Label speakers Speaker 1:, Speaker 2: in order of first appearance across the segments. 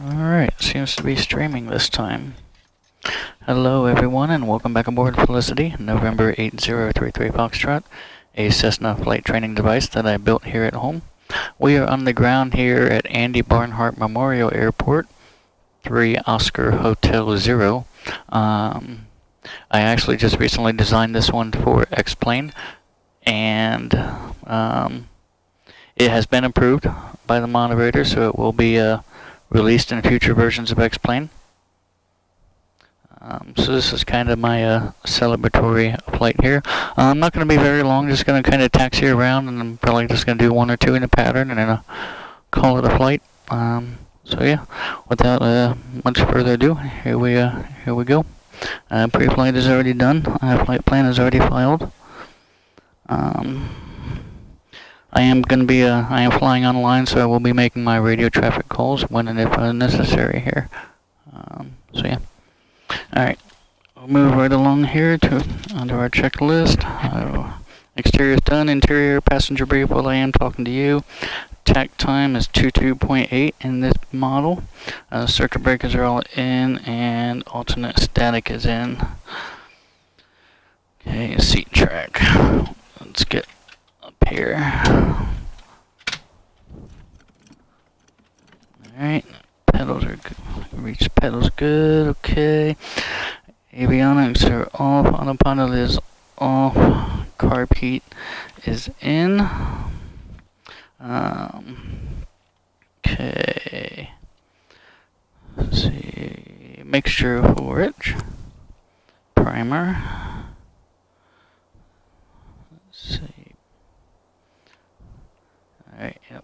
Speaker 1: Alright, seems to be streaming this time. Hello everyone and welcome back aboard Felicity, November 8033 Foxtrot, a Cessna flight training device that I built here at home. We are on the ground here at Andy Barnhart Memorial Airport, 3 Oscar Hotel 0. I actually just recently designed this one for X-Plane, and it has been approved by the moderator, so it will be released in future versions of X-Plane. So this is kind of my celebratory flight here. I'm not going to be very long, just going to kind of taxi around, and I'm probably just going to do 1 or 2 in a pattern, and then call it a flight. So yeah, without much further ado, here we go. Pre-flight is already done. Flight plan is already filed. I am flying online, so I will be making my radio traffic calls when and if necessary here. So yeah. Alright, we'll move right along here onto our checklist. Exterior is done, interior passenger brief while I am talking to you. Tack time is 22.8 in this model. Circuit breakers are all in, and alternate static is in. Okay, seat track. Let's get up here. Alright, pedals are good. Reach pedals good, okay. Avionics are off, autopilot is off, carb heat is in. Okay. Let's see. Mixture of rich. Primer. Let's see. Alright, yep.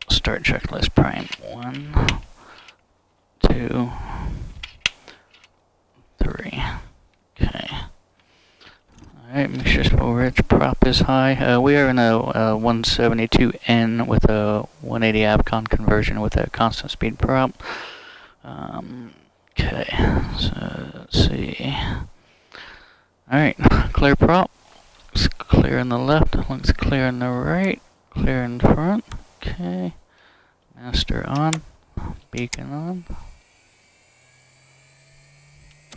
Speaker 1: Start checklist prime 1, 2, 3. Okay. Alright, mixture's full rich, prop is high. We are in a 172N with a 180 Avcon conversion with a constant speed prop. Okay, so let's see. Alright, clear prop. Looks clear on the left, looks clear on the right, clear in front. Okay. Master on, beacon on.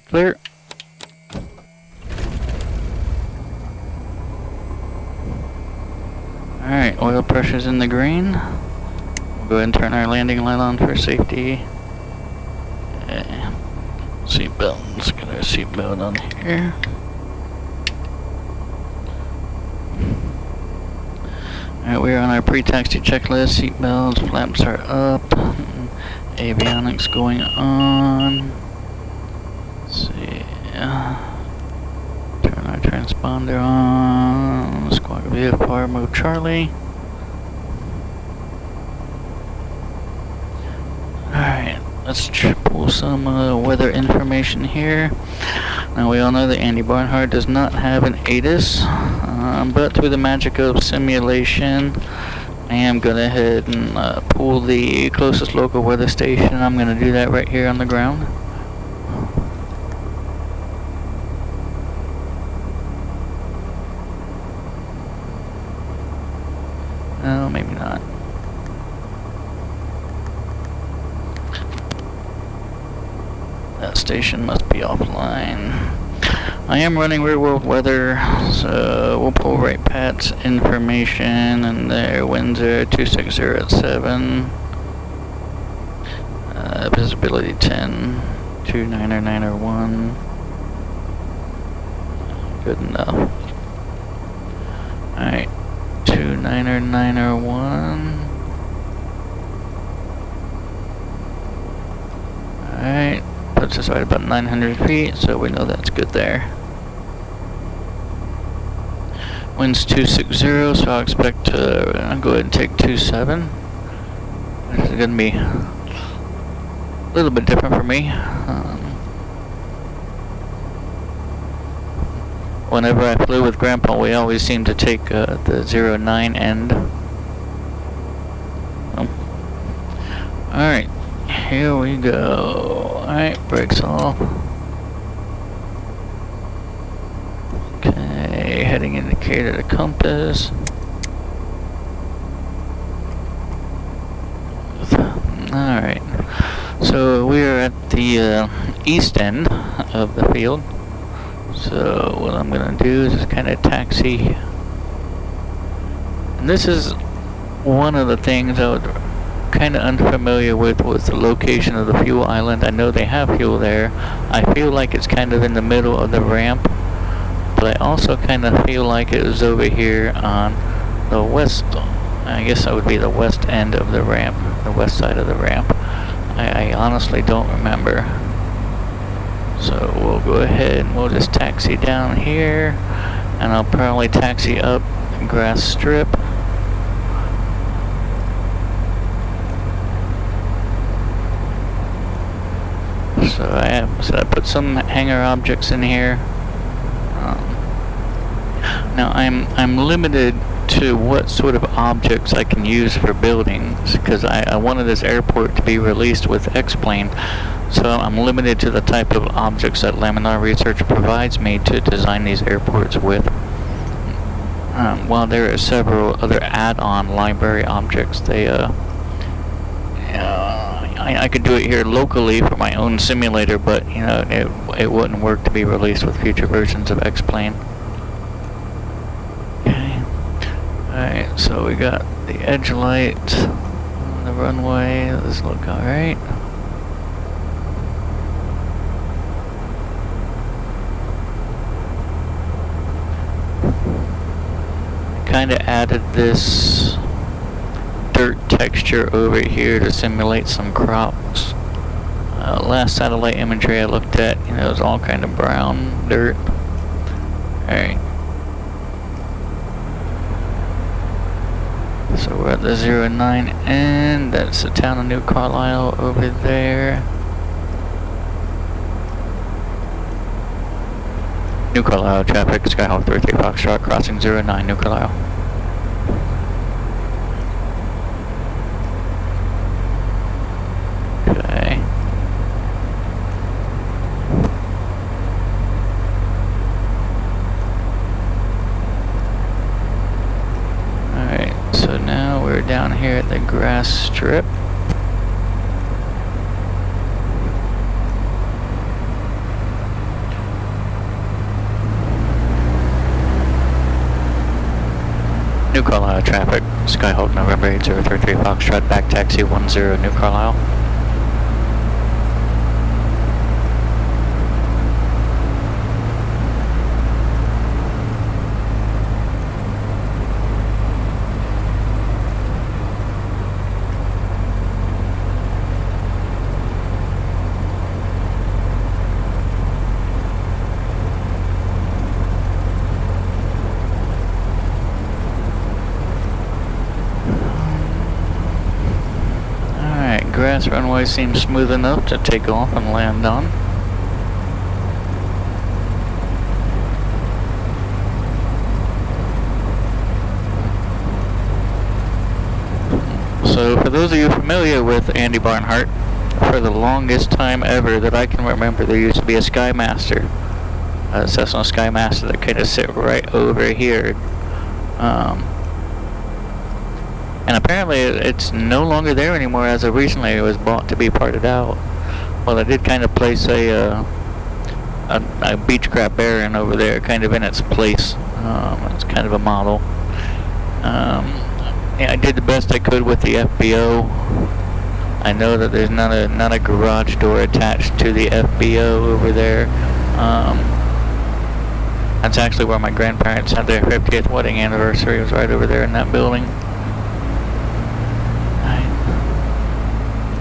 Speaker 1: Clear. Alright, oil pressure's in the green. We'll go ahead and turn our landing light on for safety. Okay. Seatbelt. Let's get our seatbelt on here. Alright, we are on our pre-taxi checklist. Seatbelts, flaps are up. Avionics going on. Let's see. Turn our transponder on. Squawk VFR, move Charlie. Alright, let's pull some weather information here. Now we all know that Andy Barnhart does not have an ATIS, but through the magic of simulation, I am going to head and pull the closest local weather station. I'm going to do that right here on the ground. Oh, maybe not. That station must be offline. I am running real world weather, so we'll pull right Pat's information, and there winds are 260 at 7. Visibility 10, 29901. Good enough. Alright, 29901. Alright. Puts us right about 900 feet, so we know that's good there. Wind's 260, so I'll expect to go ahead and take 27. This is going to be a little bit different for me. Whenever I flew with Grandpa, we always seemed to take the 09 end. Alright, here we go. Alright, brakes off. Okay, heading indicator to compass. Alright, So we're at the east end of the field. So what I'm gonna do is just kind of taxi. And this is one of the things I was kind of unfamiliar with, was the location of the fuel island. I know they have fuel there. I feel like it's kind of in the middle of the ramp, but I also kind of feel like it was over here on the west, I guess that would be the west end of the ramp, the west side of the ramp. I honestly don't remember. So we'll go ahead and we'll just taxi down here, and I'll probably taxi up grass strip. So I put some hangar objects in here. Now I'm limited to what sort of objects I can use for buildings, because I wanted this airport to be released with X-Plane, so I'm limited to the type of objects that Laminar Research provides me to design these airports with. While there are several other add-on library objects, I could do it here locally for my own simulator, but it wouldn't work to be released with future versions of X-Plane. Alright, so we got the edge light on the runway. Does look alright. Kind of added this dirt texture over here to simulate some crops. Last satellite imagery I looked at, it was all kind of brown dirt. Alright. So we're at the 09 end. That's the town of New Carlisle over there. New Carlisle traffic, Skyhawk 33 Foxtrot, crossing 09 New Carlisle. Okay. So now we're down here at the grass strip. New Carlisle traffic, Skyhawk November 8033 Foxtrot, back taxi 10 New Carlisle. Grass runway seems smooth enough to take off and land on. So for those of you familiar with Andy Barnhart, for the longest time ever that I can remember, there used to be a Skymaster, a Cessna Skymaster that kind of sit right over here. And apparently it's no longer there anymore. As of recently, it was bought to be parted out. Well, I did kind of place a Beechcraft Baron over there, kind of in its place. It's kind of a model. Yeah, I did the best I could with the FBO. I know that there's not a garage door attached to the FBO over there. That's actually where my grandparents had their 50th wedding anniversary. It was right over there in that building.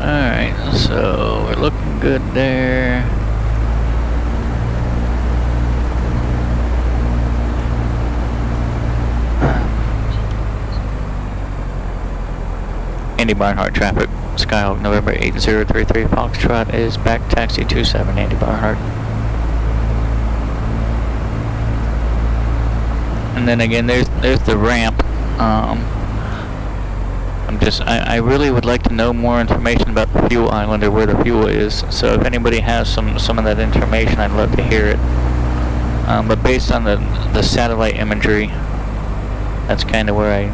Speaker 1: Alright, so we're looking good there. Andy Barnhart traffic, Skyhawk November 8033 Foxtrot is back taxi 27 Andy Barnhart. And then again, there's the ramp. I really would like to know more information about the fuel island or where the fuel is. So if anybody has some of that information, I'd love to hear it. But based on the satellite imagery, that's kind of where I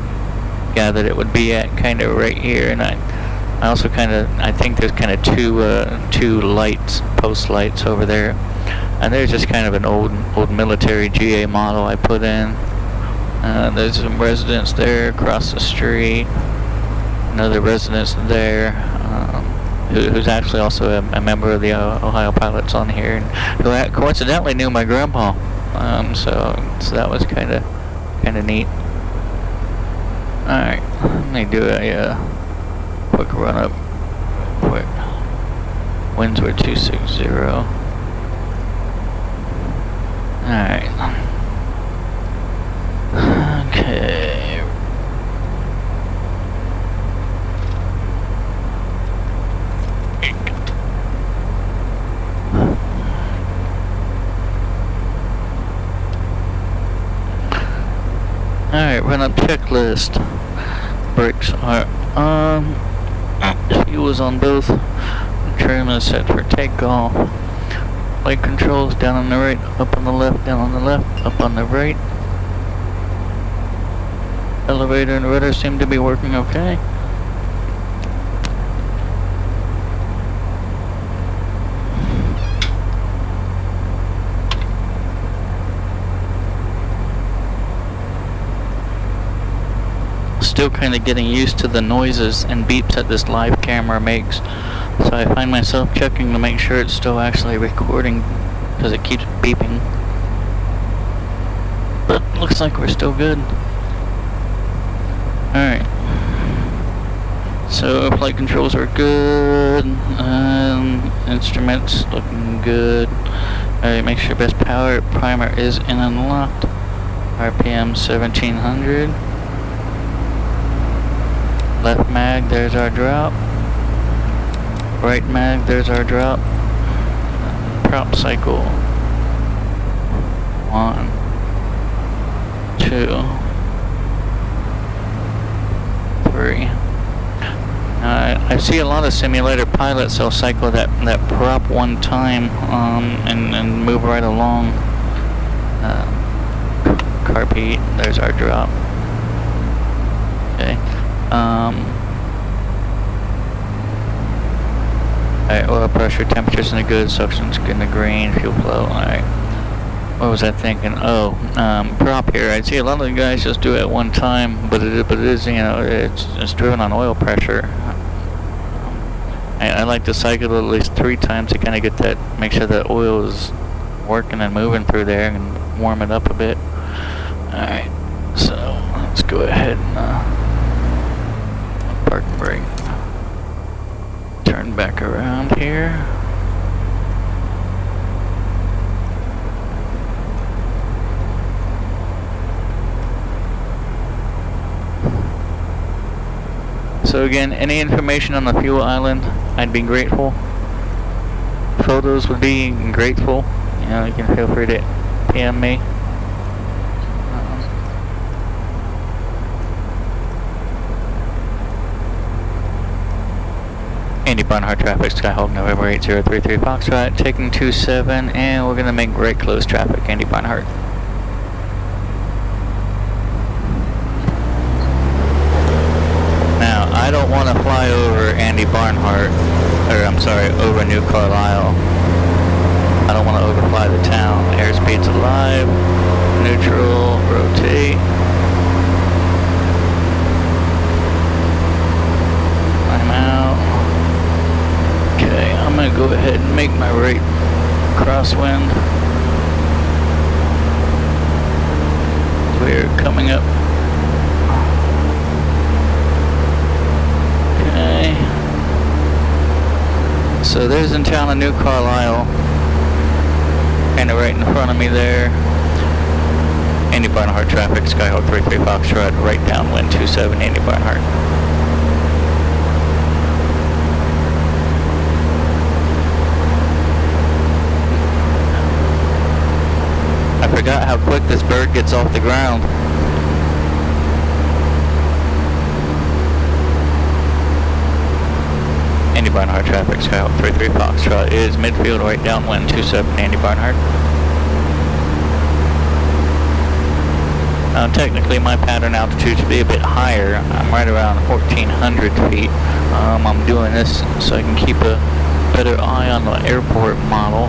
Speaker 1: gathered it would be at, kind of right here. And I also I think there's kind of two lights, post lights over there. And there's just kind of an old military GA model I put in. There's some residents there across the street. Another residence there, who's actually also a member of the Ohio Pilots on here, and who coincidentally knew my grandpa. So that was kind of neat. All right, let me do a quick run up. Quick. Winds were 260. Alright. Okay. Alright, run up checklist. Brakes are fuels on both. Trim is set for takeoff. Light controls down on the right, up on the left, down on the left, up on the right. Elevator and rudder seem to be working okay. Still kind of getting used to the noises and beeps that this live camera makes. So I find myself checking to make sure it's still actually recording, because it keeps beeping. But looks like we're still good. Alright. So flight controls are good. Instruments looking good. Alright, make sure best power primer is in and locked. RPM 1700. Left mag, there's our drop. Right mag, there's our drop. Prop cycle. 1, 2, 3. I see a lot of simulator pilots, they'll cycle that prop one time and move right along. Carpet, there's our drop. Okay. Alright, oil pressure, temperature's in the good, suction's in the green, fuel flow, alright. What was I thinking? Oh, prop here. I see a lot of the guys just do it at one time, but it is, you know, it's driven on oil pressure. I like to cycle at least 3 times to kind of get that, make sure that oil is working and moving through there and warm it up a bit. Alright, so let's go ahead and park and brake. Turn back around here. So again, any information on the fuel island, I'd be grateful. Photos would be grateful. You know, you can feel free to PM me. Andy Barnhart traffic, Skyhawk November 8033 Foxtrot, taking 27, and we're gonna make right close traffic, Andy Barnhart. Now, I don't want to fly over Andy Barnhart, or I'm sorry, over New Carlisle. I don't want to overfly the town. Airspeed's alive, neutral, rotate. I'm out. Okay, I'm going to go ahead and make my right crosswind. We're coming up. Okay. So there's in town a New Carlisle. Kind of right in front of me there. Andy Barnhart traffic, Skyhawk 33 Foxtrot, right downwind 27 Andy Barnhart. I forgot how quick this bird gets off the ground. Andy Barnhart traffic, Skyhawk 33 Foxtrot is midfield right downwind 27 Andy Barnhart. Technically my pattern altitude should be a bit higher. I'm right around 1,400 feet. I'm doing this so I can keep a better eye on the airport model.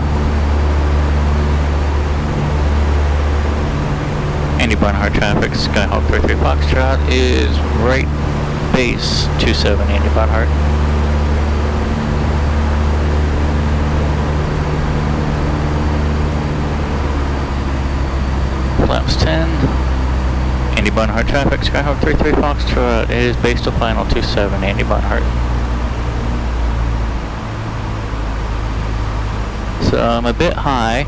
Speaker 1: Andy Barnhart traffic, Skyhawk 33 Foxtrot is right base 27 Andy Barnhart. Flaps 10. Andy Barnhart traffic, Skyhawk 33 Foxtrot is base to final 27 Andy Barnhart. So I'm a bit high.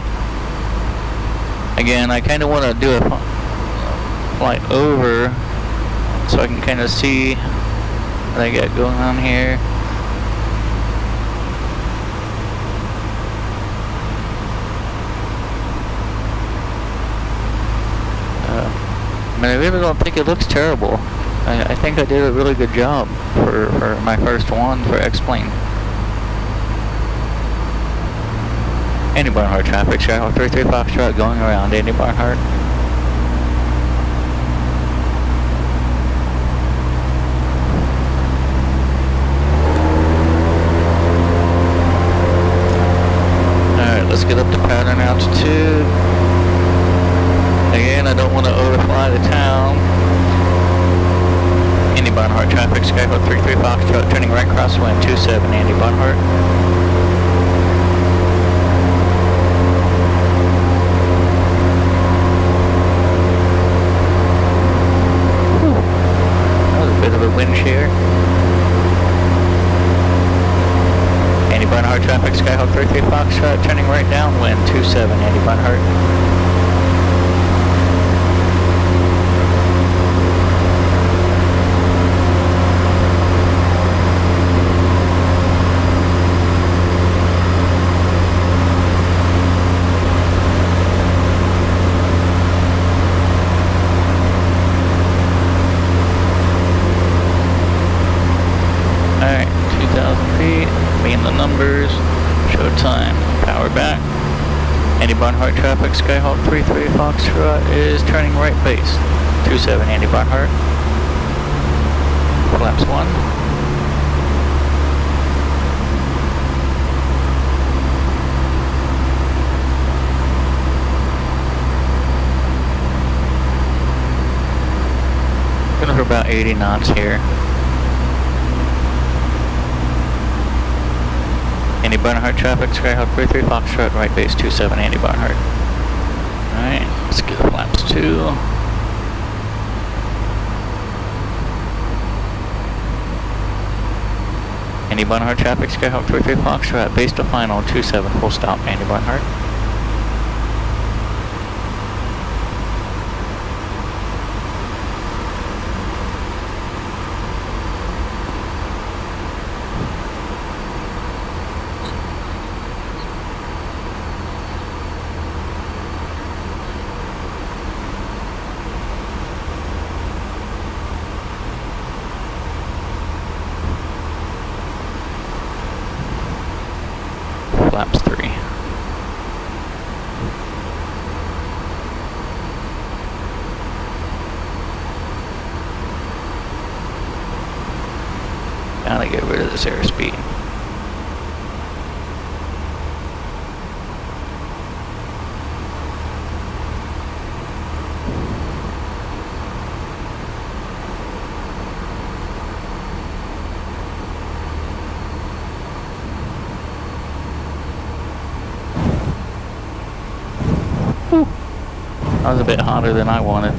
Speaker 1: Again, I kind of want to do a flight over so I can kind of see what I got going on here. I really don't think it looks terrible. I think I did a really good job for my first one for X-Plane. Andy Barnhart traffic, Skyhawk 33 Foxtrot going around Andy Barnhart. Alright, let's get up to pattern altitude. Again, I don't want to overfly the town. Andy Barnhart traffic, Skyhawk 33 Foxtrot, turning right crosswind 27 Andy Barnhart. That was a bit of a wind shear. Andy Barnhart traffic, Skyhawk 33 Foxtrot, turning right downwind 27 Andy Barnhart. Alright, 2,000 feet, being the numbers, show time, power back. Andy Barnhart traffic, Skyhawk 33 Foxtrot is turning right base, 27 Andy Barnhart. Flaps 1. Going for about 80 knots here. Andy Barnhart traffic, Skyhawk 33 Foxtrot, right base 27 Andy Barnhart. Alright, let's get flaps 2. Andy Barnhart traffic, Skyhawk 33 Foxtrot, base to final 27 full stop Andy Barnhart. Flaps 3. Gotta get rid of this airspeed. That was a bit hotter than I wanted.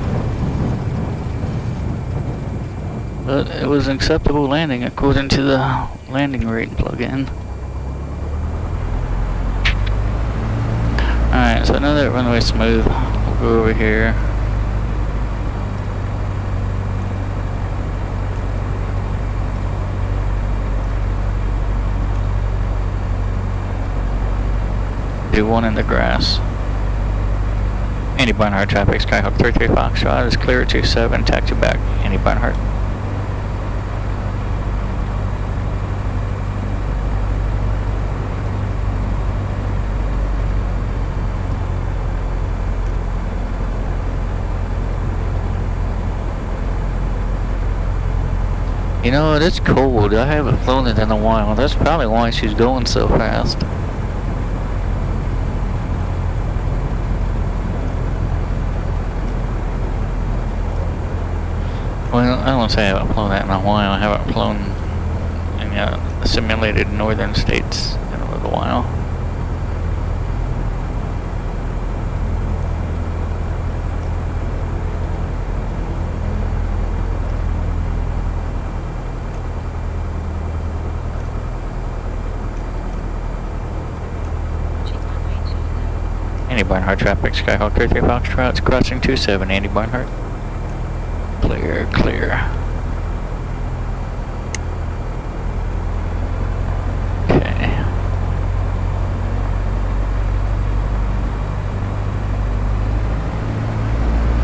Speaker 1: But it was an acceptable landing according to the landing rate plug-in. Alright, so now that runway's smooth, we'll go over here. Do one in the grass. Andy Barnhart traffic, Skyhawk 33 Foxtrot is clear 27, taxi back, Andy Barnhart. You know, it is cold. I haven't flown it in a while. That's probably why she's going so fast. Well, I won't say I haven't flown that in a while. I haven't flown in simulated northern states in a little while. Andy Barnhart traffic, Skyhawk 33 Foxtrot, crossing 27, Andy Barnhart. Clear, clear. Okay.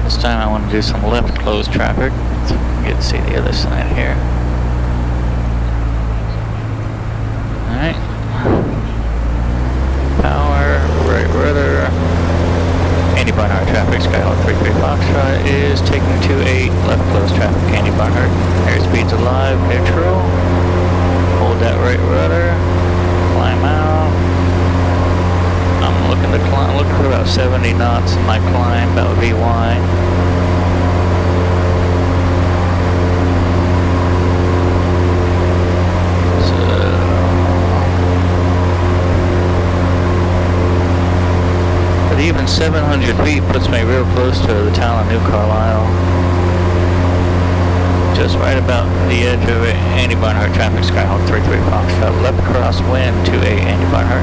Speaker 1: This time I want to do some left closed traffic. So you can see the other side here. Alright. Power, right rudder. Andy Barnhart traffic, Skyhawk 33 Foxtrot is taking 28, left closed traffic, Andy Barnhart. Airspeed's alive, neutral. Hold that right rudder. Climb out. I'm looking to climb, looking for about 70 knots in my climb, about VY. Even 700 feet puts me real close to the town of New Carlisle. Just right about the edge of it. Andy Barnhart traffic, Skyhawk 33 Foxtrot, left crosswind 28, Andy Barnhart.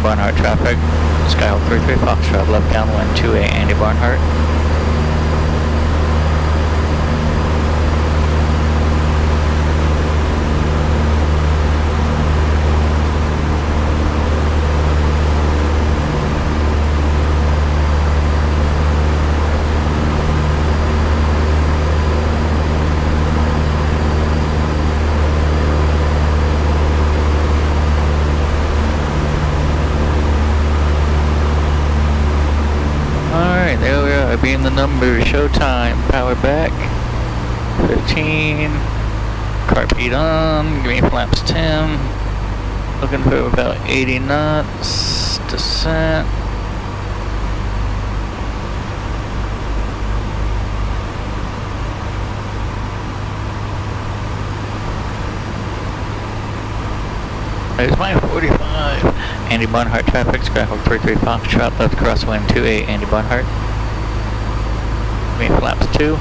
Speaker 1: Barnhart traffic, Skyhawk 33 Foxtrot, left downwind 28, Andy Barnhart. There we are, being the number, showtime, power back, 15, carpet on, give me flaps 10, looking for about 80 knots, descent. There's my 45. Andy Barnhart traffic, Skyhawk 33 Foxtrot, left crosswind 28, Andy Barnhart. Main flaps 2.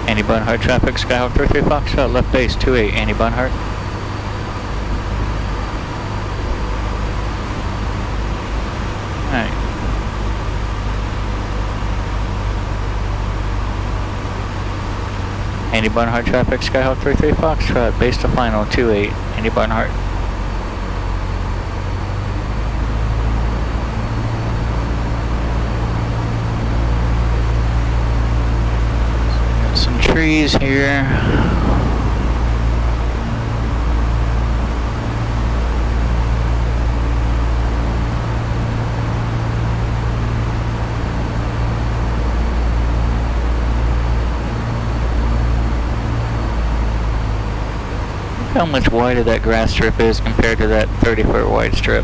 Speaker 1: Andy Barnhart traffic, Skyhawk 33 Foxtrot, left base 28, Andy Barnhart. Alright. Andy Barnhart traffic, Skyhawk 33 Foxtrot, base to final 28, Andy Barnhart. Got some trees here. How much wider that grass strip is compared to that 30-foot wide strip.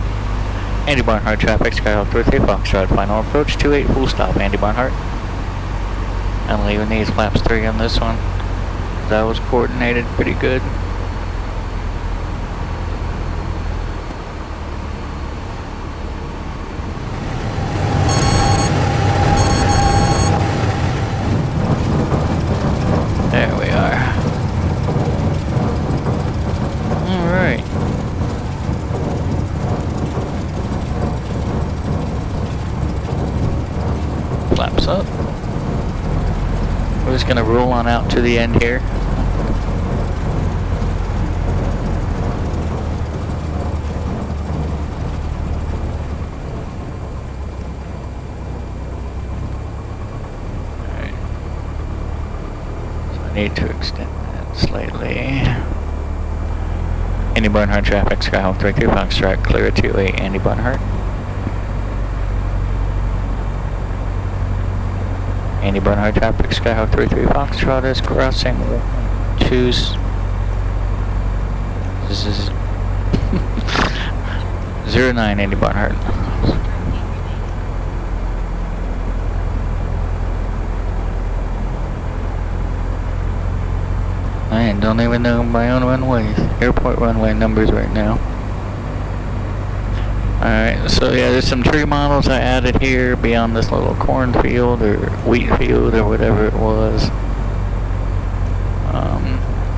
Speaker 1: Andy Barnhart traffic, Skyhawk 33 Foxtrot, final approach 28, full stop, Andy Barnhart. I'm leaving these flaps 3 on this one. That was coordinated pretty good. pops up. We're just gonna roll on out to the end here. Alright. So I need to extend that slightly. Andy Barnhart traffic, Skyhawk 33 Foxtrot, clear at 28, Andy Barnhart. Andy Barnhart traffic, Skyhawk 33 Foxtrot is crossing 09 Andy Barnhart. I don't even know my own runways, airport runway numbers right now. Alright, so yeah, there's some tree models I added here beyond this little cornfield or wheat field or whatever it was.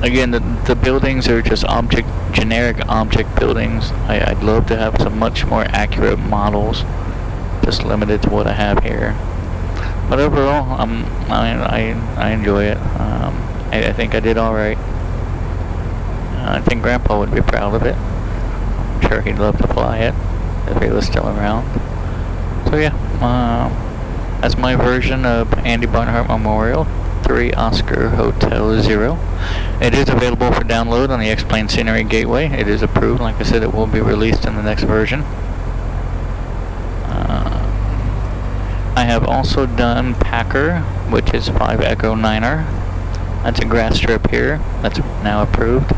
Speaker 1: Again, the buildings are just generic object buildings. I'd love to have some much more accurate models, just limited to what I have here. But overall, I enjoy it. I think I did alright. I think Grandpa would be proud of it. I'm sure he'd love to fly it if he was still around. So yeah, that's my version of Andy Barnhart Memorial 3 Oscar Hotel 0. It is available for download on the X-Plane Scenery Gateway. It is approved. Like I said, it will be released in the next version. I have also done Packer, which is 5 Echo 9er. That's a grass strip here. That's now approved.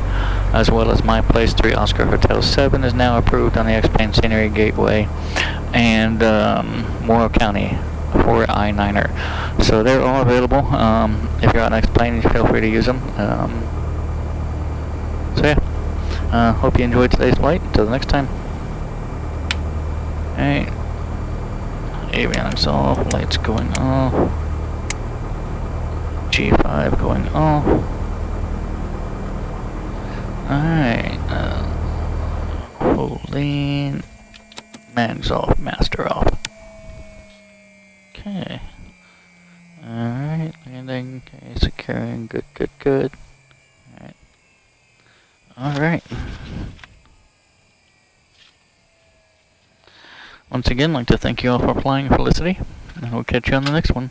Speaker 1: As well as My Place 3 Oscar Hotel 7 is now approved on the X-Plane Scenery Gateway. And Morrow County 4 I9er. So they're all available. If you're on X-Plane, feel free to use them. So yeah. Hope you enjoyed today's flight. Until the next time. Alright. Avionics off. Lights going off. G5 going off. Alright. Holding. Mags off. Master off. Okay. Alright. Landing. Okay. Securing. Good, good, good. Alright. Alright. Once again, I'd like to thank you all for flying Felicity, and we'll catch you on the next one.